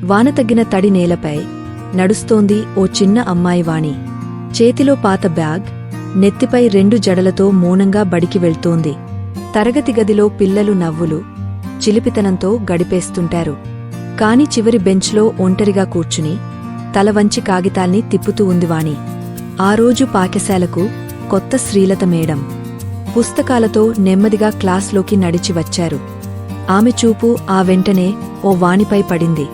వాన తగ్గిన తడి నేలపై నడుస్తోంది ఓ చిన్న అమ్మాయి వాణి. చేతిలో పాత బ్యాగ్, నెత్తిపై 2 జడలతో మౌనంగా బడికి వెళ్తోంది. తరగతి గదిలో పిల్లలు నవ్వులు, చిలిపితనంతో గడిపేస్తుంటారు. కాని చివరి బెంచ్లో ఒంటరిగా కూర్చుని తలవంచి కాగితాల్ని తిప్పుతూ ఉంది వాణి. ఆ రోజు పాఠశాలకు కొత్త శ్రీలత మేడం పుస్తకాలతో నెమ్మదిగా క్లాస్లోకి నడిచి వచ్చారు. ఆమె చూపు ఆ వెంటనే ఓ వాణిపై పడింది.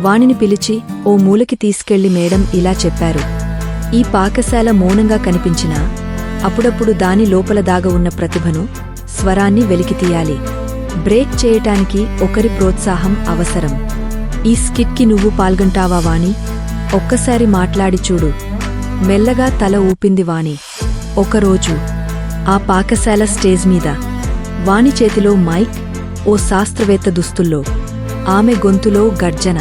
వాణిని పిలిచి ఓ మూలకి తీసుకెళ్లి మేడం ఇలా చెప్పారు: ఈ పాఠశాల మౌనంగా కనిపించినా అప్పుడప్పుడు దాని లోపల దాగ ఉన్న ప్రతిభను, స్వరాన్ని వెలికితీయాలి. బ్రేక్ చేయటానికి ఒకరి ప్రోత్సాహం అవసరం. ఈ స్కిట్కి నువ్వు పాల్గొంటావా వాణి? ఒక్కసారి మాట్లాడి చూడు. మెల్లగా తల ఊపింది వాణి. ఒకరోజు ఆ పాఠశాల స్టేజ్ మీద వాణి చేతిలో మైక్, ఓ శాస్త్రవేత్త దుస్తుల్లో. ఆమె గొంతులో గర్జన: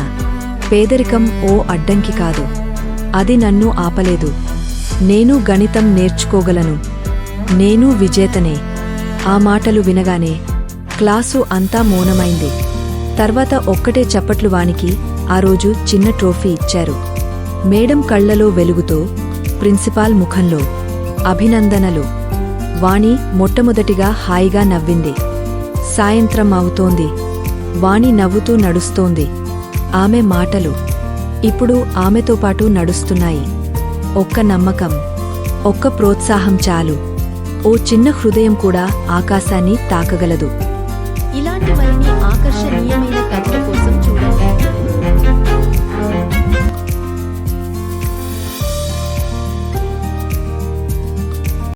పేదరికం ఓ అడ్డంకి కాదు, అది నన్ను ఆపలేదు. నేను గణితం నేర్చుకోగలను, నేను విజేతనే. ఆ మాటలు వినగానే క్లాసు అంతా మౌనమైంది. తర్వాత ఒక్కటే చప్పట్లు. వానికి ఆ రోజు చిన్న ట్రోఫీ ఇచ్చారు. మేడం కళ్లలో వెలుగుతో, ప్రిన్సిపాల్ ముఖంలో అభినందనలు. వాణి మొట్టమొదటిగా హాయిగా నవ్వింది. సాయంత్రం అవుతోంది. వాణి నవ్వుతూ నడుస్తోంది. ఆమె మాటలు ఇప్పుడు ఆమెతో పాటు నడుస్తున్నాయి. ఒక్క నమ్మకం, ఒక్క ప్రోత్సాహం చాలు. ఓ చిన్న హృదయం కూడా ఆకాశాన్ని తాకగలదు. ఇలాంటి మరిన్ని ఆకర్షణీయమైన